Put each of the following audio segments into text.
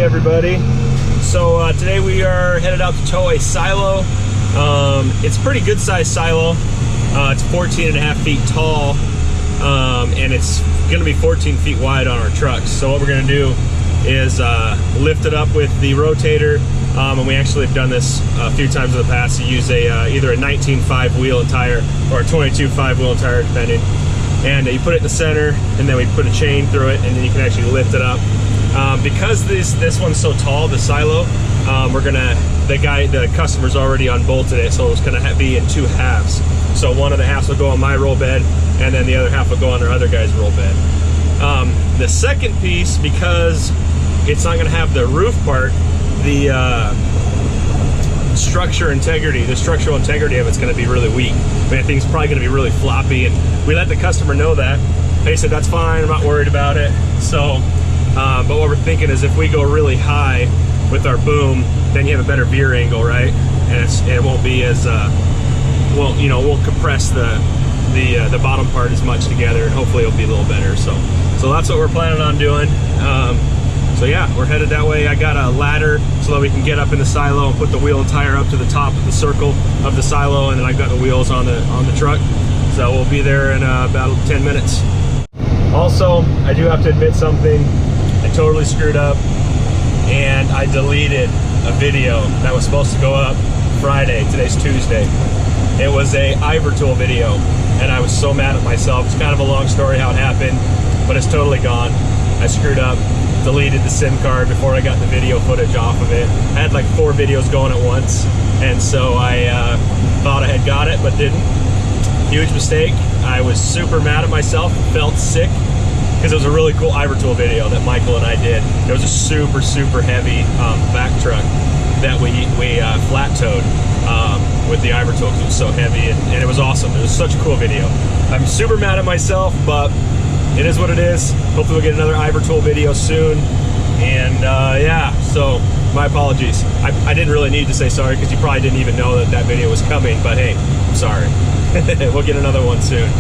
everybody. So today we are headed out to tow a silo. It's a pretty good sized silo. It's 14.5 feet tall, and it's going to be 14 feet wide on our trucks. So what we're going to do is lift it up with the rotator, and we actually have done this a few times in the past. You use either a 19.5 wheel and tire or a 22.5 wheel and tire, depending. And you put it in the center, and then we put a chain through it, and then you can actually lift it up. Because this one's so tall, the silo, the customer's already unbolted it, so it's gonna be in two halves. So one of the halves will go on my roll bed, and then the other half will go on our other guy's roll bed. The second piece, because it's not gonna have the roof part, the structural integrity of it's gonna be really weak. I mean, I think it's probably gonna be really floppy, and we let the customer know that. They said, that's fine, I'm not worried about it. So, but what we're thinking is if we go really high with our boom, then you have a better veer angle, right? And it won't be as, won't compress the bottom part as much together, and hopefully it'll be a little better. So that's what we're planning on doing. So yeah, we're headed that way. I got a ladder so that we can get up in the silo and put the wheel and tire up to the top of the circle of the silo, and then I've got the wheels on the truck. So we'll be there in about 10 minutes. Also, I do have to admit something. I totally screwed up, and I deleted a video that was supposed to go up Friday. Today's Tuesday. It was a Ivertool video, and I was so mad at myself. It's kind of a long story how it happened, but it's totally gone. I screwed up, deleted the SIM card before I got the video footage off of it. I had like 4 videos going at once, and so I thought I had got it, but didn't. Huge mistake. I was super mad at myself, felt sick, because it was a really cool Ivertool video that Michael and I did. It was a super, super heavy back truck that we flat towed with the Ivertool, because it was so heavy, and it was awesome. It was such a cool video. I'm super mad at myself, but it is what it is. Hopefully we'll get another Ivertool video soon. And yeah, so my apologies. I didn't really need to say sorry, because you probably didn't even know that video was coming, but hey, I'm sorry. We'll get another one soon.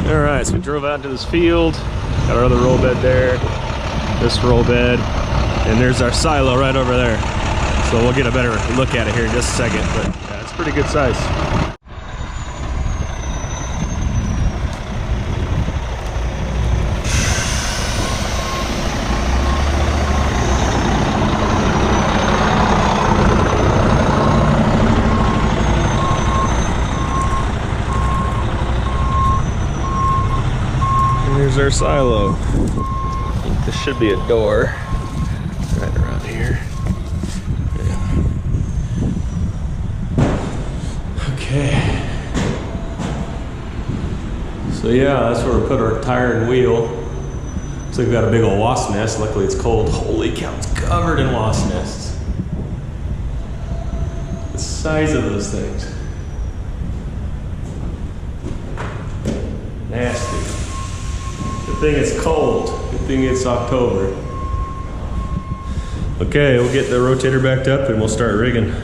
Alright, so we drove out into this field, got our other roll bed there, this roll bed, and there's our silo right over there. So we'll get a better look at it here in just a second, but yeah, it's pretty good size. Here's our silo. I think this should be a door right around here. Yeah. Okay. So yeah, that's where we put our tire and wheel. So we've got a big old wasp nest. Luckily it's cold. Holy cow, it's covered in wasp nests. The size of those things. Nasty. Good thing it's cold. Good thing it's October. Okay, we'll get the rotator backed up and we'll start rigging.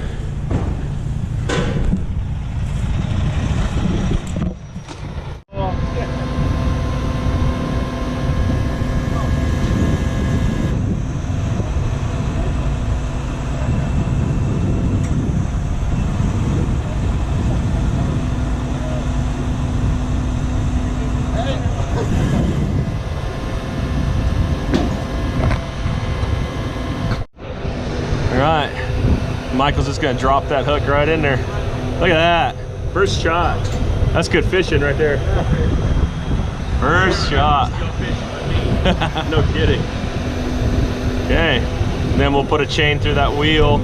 Michael's just gonna drop that hook right in there. Look at that, first shot. That's good fishing right there. First shot. No kidding. Okay, and then we'll put a chain through that wheel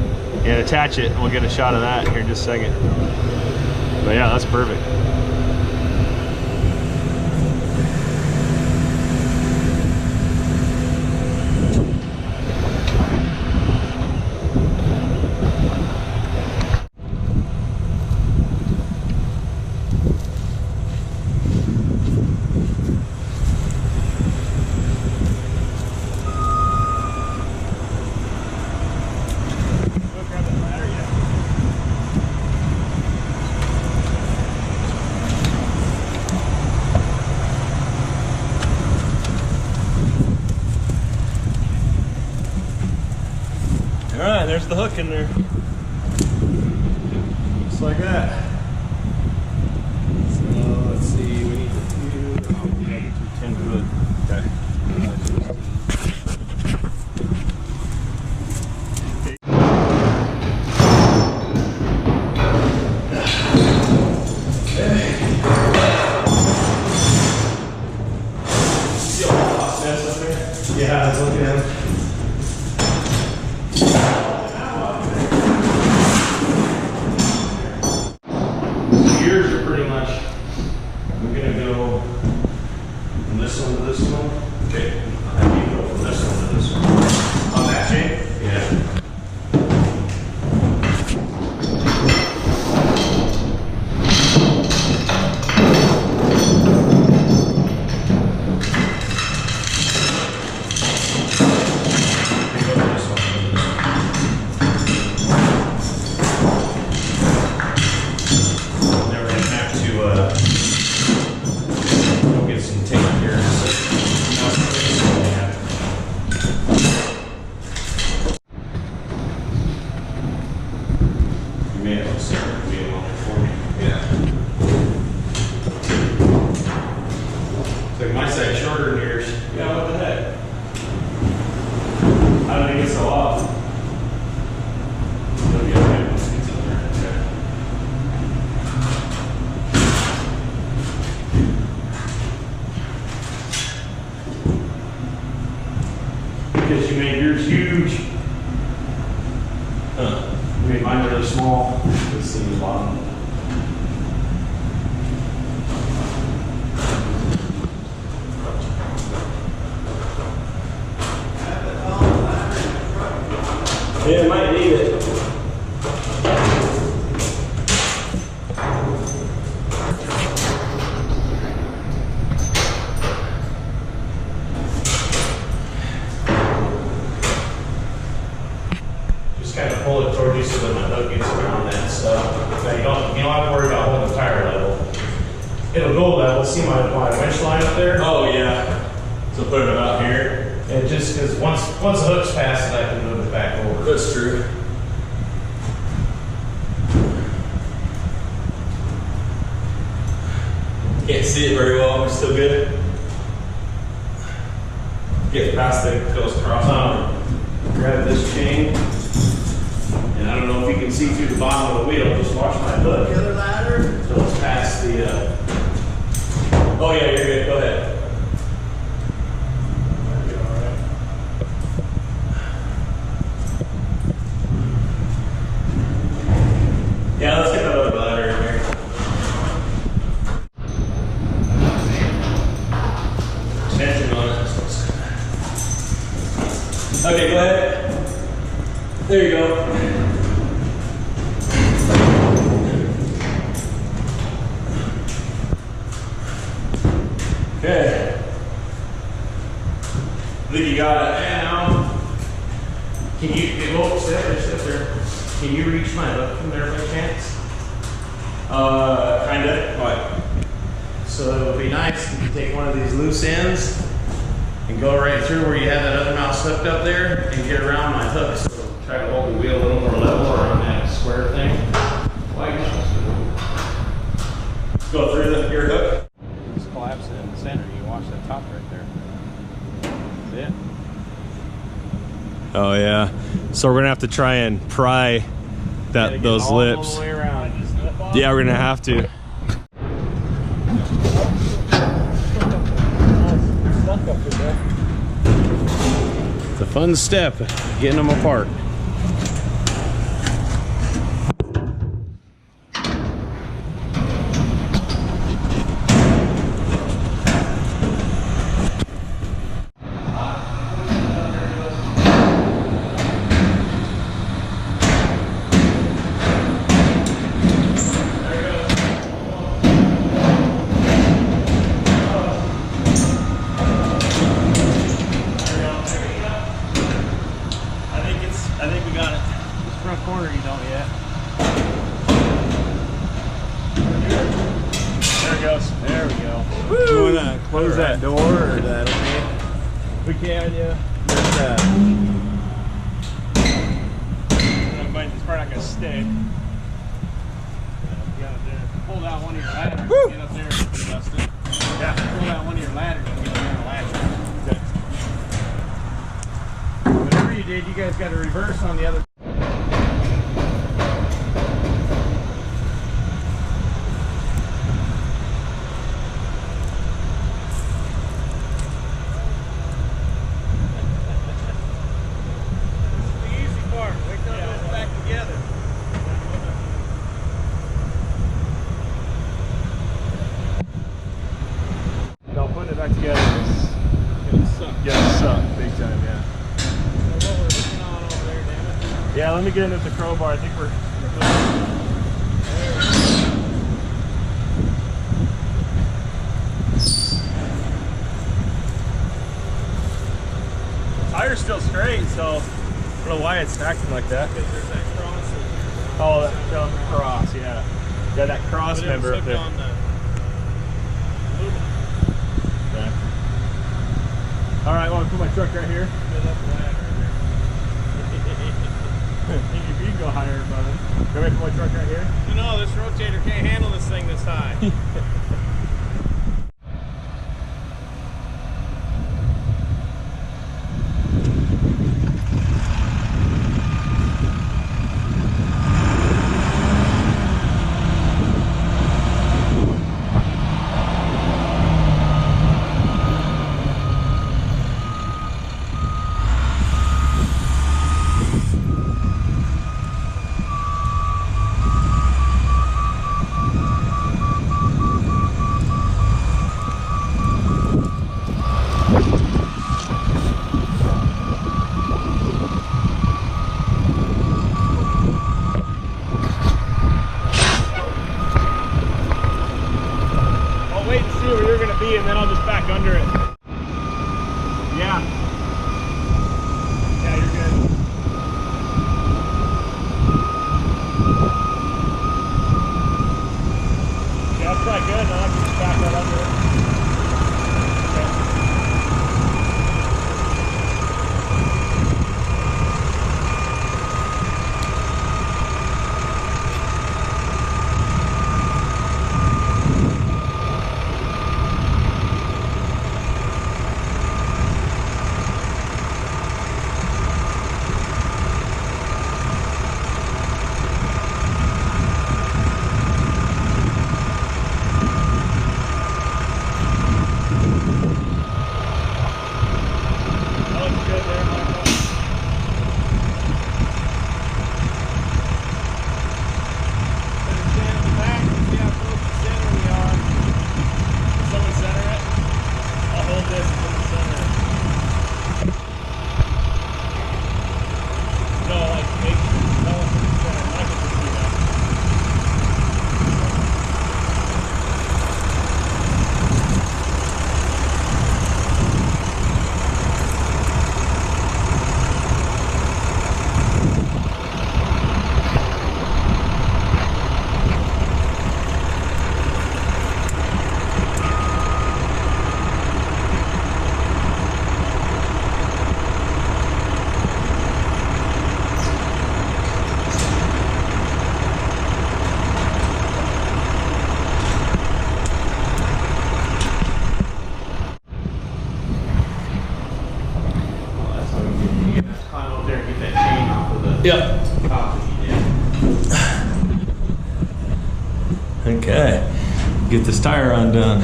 and attach it, and we'll get a shot of that here in just a second. But yeah, that's perfect. All right, there's the hook in there. Just like that. So let's see, we need to do, oh, we gotta get through 10 foot. Okay. See all the hot mess up there? Yeah, I was looking at it. Gears are pretty much, we're gonna go from this one to this one. Okay, I'll have you go from this one to this one. On that chain? Yeah. Like my side shorter than yours. Yeah, what the heck? How did it get so off? It'll be okay once it gets in there. Okay. Because you made yours huge. Huh. You made mine really small. Let's see the bottom. Yeah, it might need it. Just kind of pull it toward you so that my hook gets around that stuff. Now you don't have to worry about holding the tire level. It'll go level. See my winch line up there? Oh yeah. So put it about here. And just because once the hook's past it, I can move it back over. That's true. Can't see it very well. We're still good. Get past it, goes across. Grab this chain, and I don't know if you can see through the bottom of the wheel. Just watch my hook. The other ladder. So it's past the. Oh yeah, you're good. Go ahead. Yeah, let's get that other bladder in here. Tension on it. Okay, go ahead. There you go. Okay. I think you got it now. Can you, well, sit there. Can you reach my hook from there by chance? Kinda. What? So it would be nice if you take one of these loose ends and go right through where you have that other mouse hooked up there and get around my hook. So try to hold the wheel a little more level around that square thing. Go through your hook. Just collapse it in the center. You can watch that top right there. See it? Oh yeah. So we're gonna have to try and pry those lips. Yeah, we're gonna have to. It's a fun step, getting them apart. I think we got it. This front corner you don't yet. There it goes. There we go. Woo! You wanna close that door or that? We can, yeah. There's that. It's probably not gonna stick. You gotta pull down one of your ladders. Woo! Get up there and adjust it. Yeah. Pull down one of your ladders and get up there on the ladder. Whatever you did, you guys got to reverse on the other. Back together is gonna suck big time, yeah. So what we're looking on over there, damn it. Yeah, let me get in with the crowbar. I think we're the tire's still straight, so I don't know why it's acting like that. Because there's that cross. Oh, that cross, yeah. Yeah, that cross member up there. On the Okay. All right, want to put my truck right here? You can go higher, brother. Can I put my truck right here? No, this rotator can't handle this thing this high. And then I'll just back under it. Yeah. Yeah, you're good. Yeah, that's probably good. Now I can just back that under it. Yep. Oh, Get this tire undone.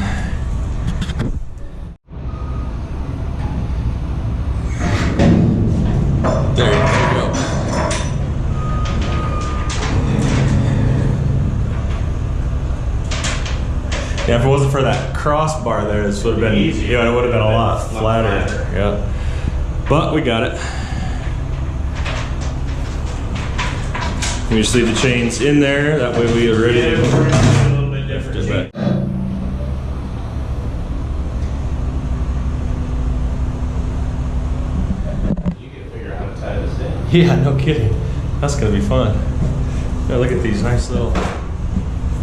There you go. Yeah, if it wasn't for that crossbar there, this would have been easy. Yeah, it would have been a lot flatter. Yeah, but we got it. We just leave the chains in there. That way we are ready to a little bit different. Yeah, no kidding. That's gonna be fun. Yeah, look at these nice little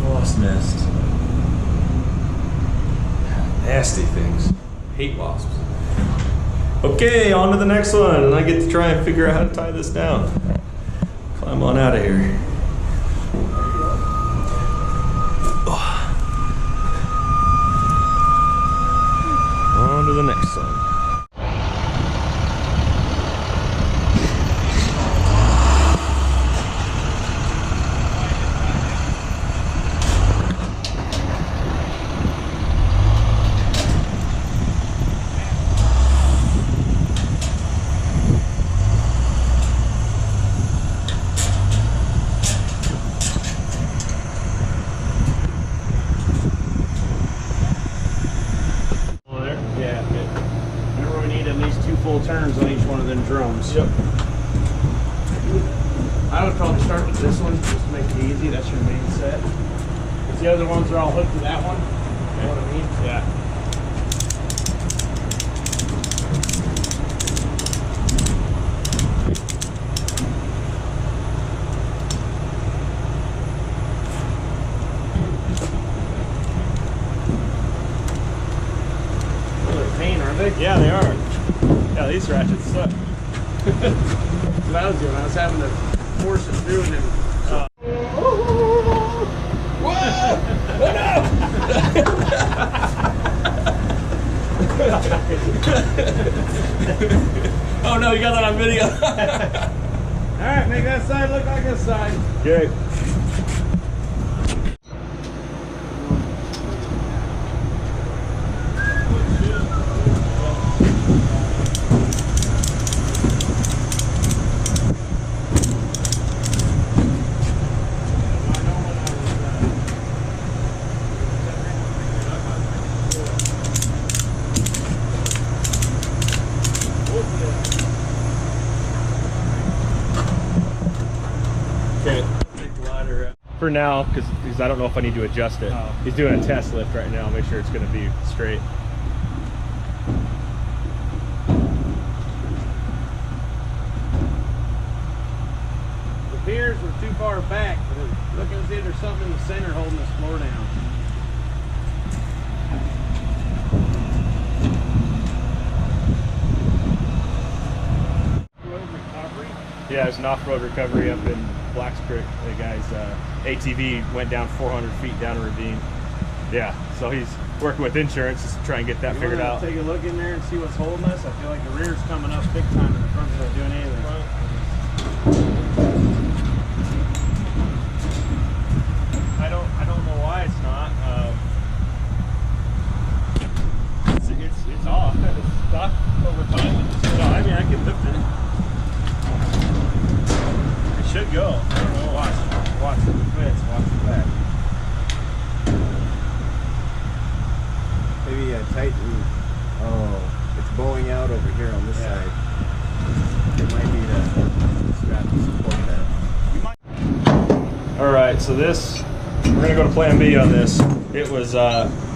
wasp nests. Nasty things. Hate wasps. Okay, on to the next one. And I get to try and figure out how to tie this down. Climb on out of here. On to the next one. Turns on each one of them drums. Yep. I would probably start with this one just to make it easy. That's your main set. Because the other ones are all hooked to that one. You know what I mean? Yeah. Well, they're a pain, aren't they? Yeah, they are. Yeah, these ratchets suck. That's what I was doing. I was having to force it through and then. Whoa! Oh no, you got that on video. Alright, make that side look like this side. Great. For now, because I don't know if I need to adjust it. Oh. He's doing a test lift right now, make sure it's going to be straight. The piers were too far back, but looking as if there's something in the center holding this floor down. Road recovery? Yeah, there's an off-road recovery up in Blacks Creek. The guy's ATV went down 400 feet down a ravine. Yeah, so he's working with insurance to try and get that figured out. Take a look in there and see what's holding us. I feel like the rear's coming up big time and the front's not doing anything. I don't know why it's not. It's off. It's stuck over time. No, I mean I can lift it. It should go. I don't know. Watch the fits. Watch the back. Maybe tighten. Oh, it's bowing out over here on this side. It might need a strap to support that. All right, so this, we're gonna go to plan B on this. It was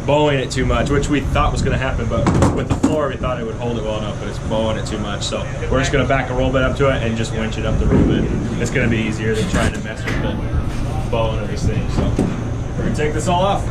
bowing it too much, which we thought was gonna happen, but with the floor, we thought it would hold it well enough, but it's bowing it too much. So we're just gonna back a roll bit up to it and just winch it up the roll bit. It's gonna be easier than trying to mess with the bowing of this thing. So we're gonna take this all off.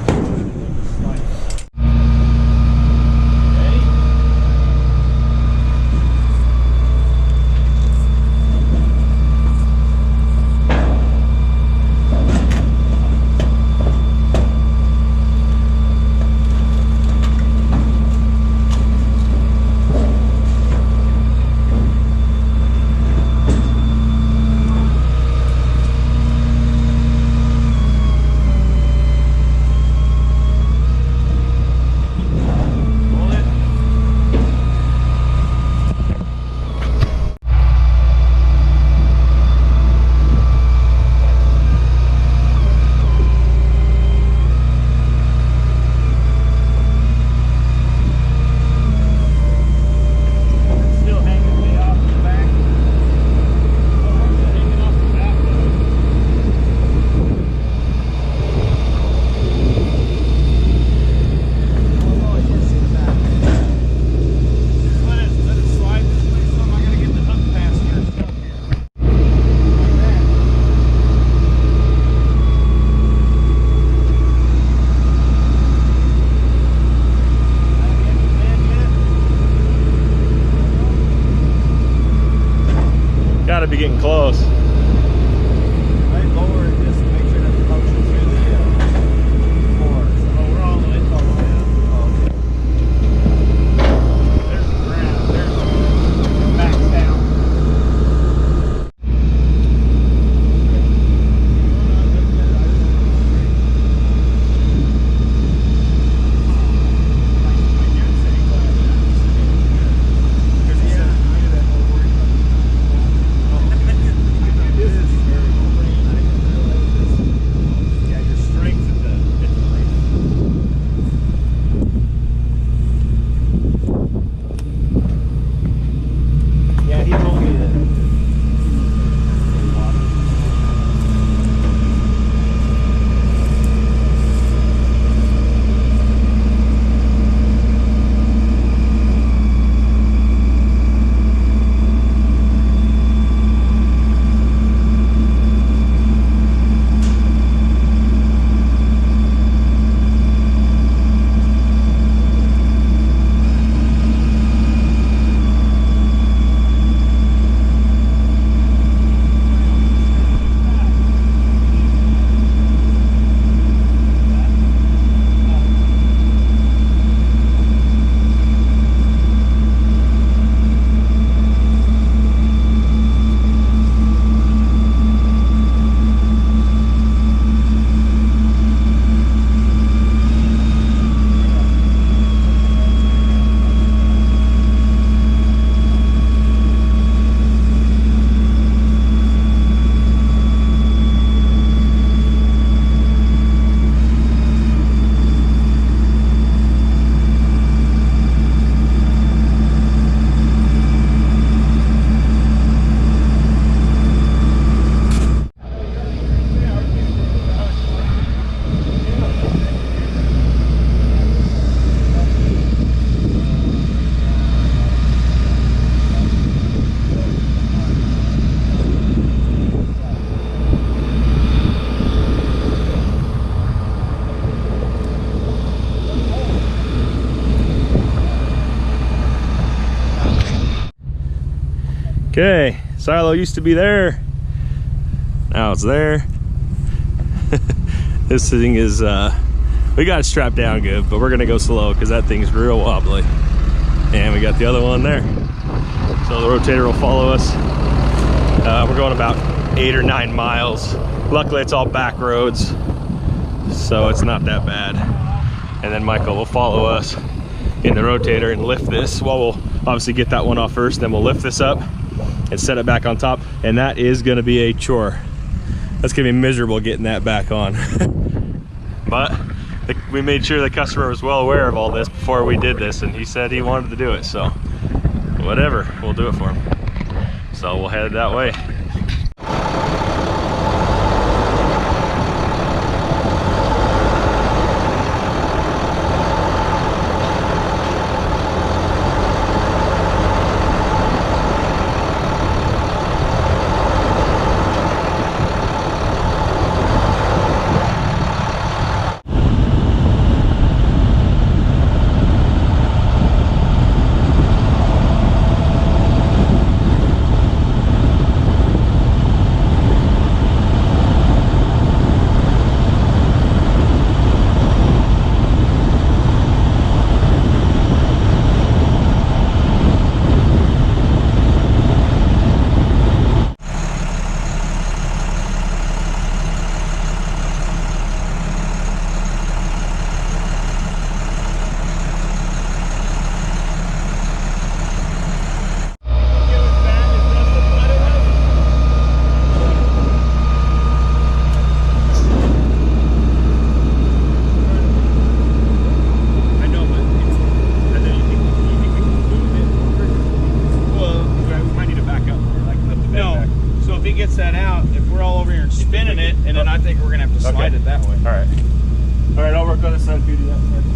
be getting close. I lower it just to make sure that it functions through the floor. So we're all the way up. There's the ground. There's the back down. Okay, silo used to be there. Now it's there. This thing is, we got it strapped down good, but we're gonna go slow because that thing's real wobbly. And we got the other one there. So the rotator will follow us. We're going about 8 or 9 miles. Luckily it's all back roads, so it's not that bad. And then Michael will follow us in the rotator and lift this. Well, we'll obviously get that one off first, then we'll lift this up and set it back on top. And that is gonna be a chore. That's gonna be miserable getting that back on. But we made sure the customer was well aware of all this before we did this, and he said he wanted to do it, so whatever, we'll do it for him. So we'll head that way.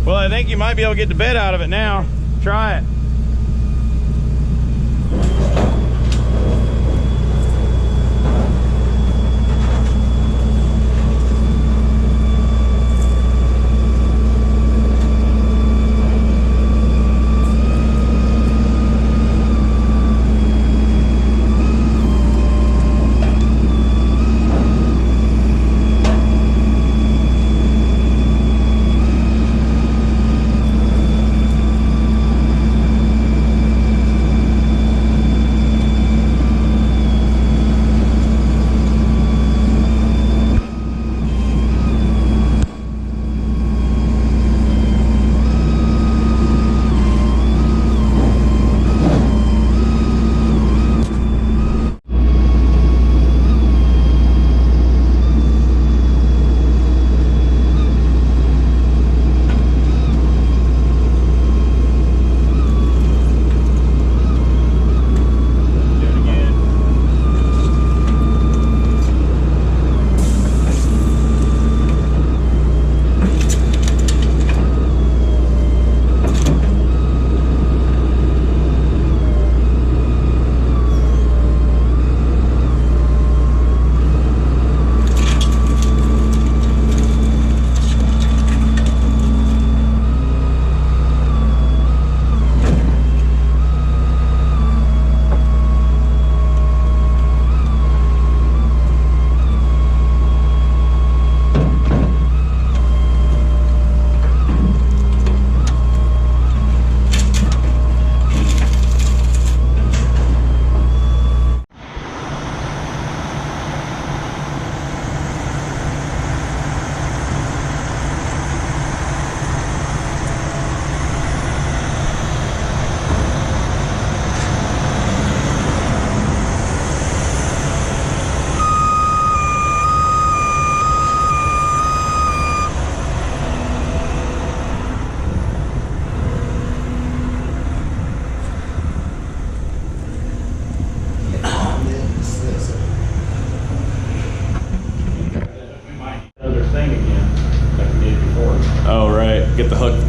Well, I think you might be able to get the bed out of it now. Try it.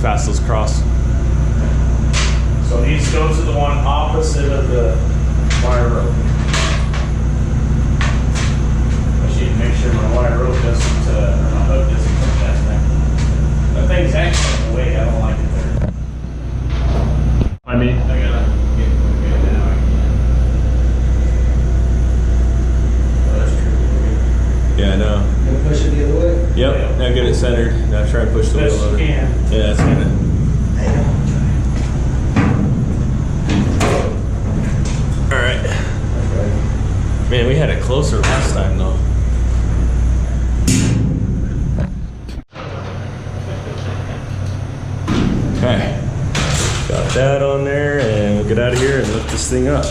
fast those cross. So these go to the one opposite of the wire rope. I just need to make sure my wire rope doesn't, or my hook doesn't touch that thing. That thing's actually in the way, I don't like it there. I mean, I gotta get it now. Oh, that's true. yeah, I know. Gonna push it the other way? Yep, now get it centered. Now try and push the Best wheel you over. can. Yeah, that's gonna. All right. Man, we had it closer last time though. Okay. Got that on there, and we'll get out of here and lift this thing up.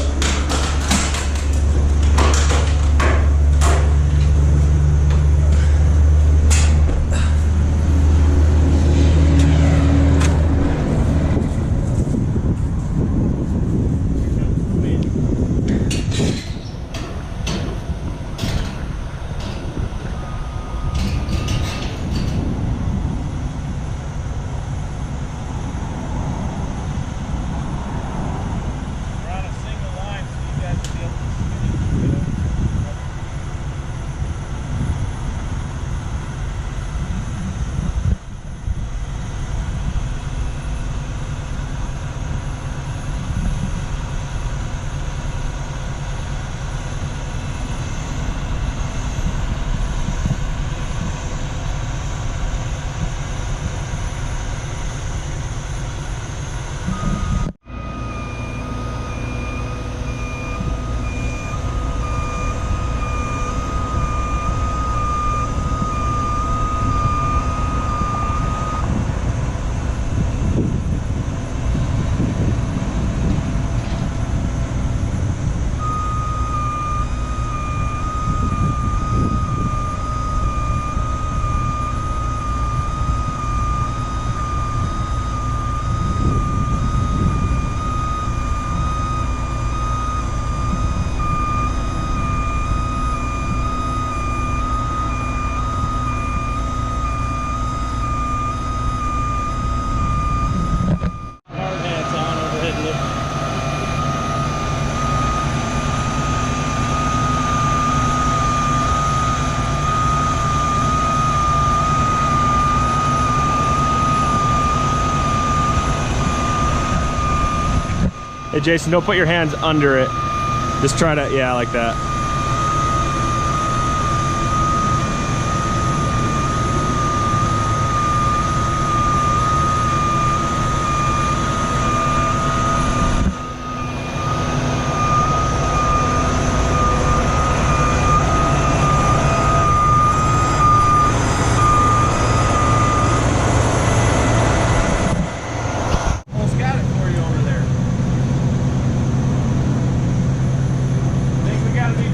Hey Jason, don't put your hands under it. Just try to, yeah, like that. Almost got it for you over there. Think we gotta be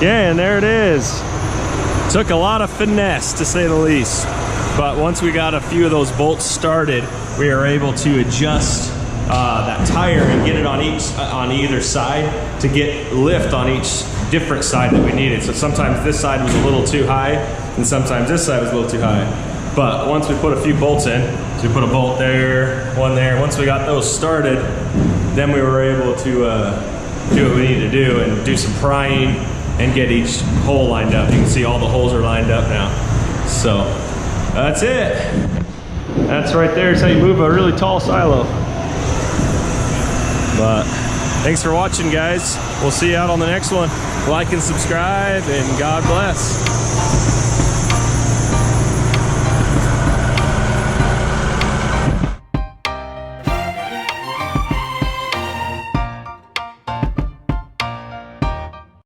Yeah, and there it is. Took a lot of finesse, to say the least. But once we got a few of those bolts started, we were able to adjust that tire and get it on either side to get lift on each different side that we needed. So sometimes this side was a little too high, and sometimes this side was a little too high. But once we put a few bolts in, so we put a bolt there, one there. Once we got those started, then we were able to do what we need to do and do some prying and get each hole lined up. You can see all the holes are lined up now. So that's it. That's right there. Is how you move a really tall silo. But thanks for watching, guys. We'll see you out on the next one. Like and subscribe, and God bless.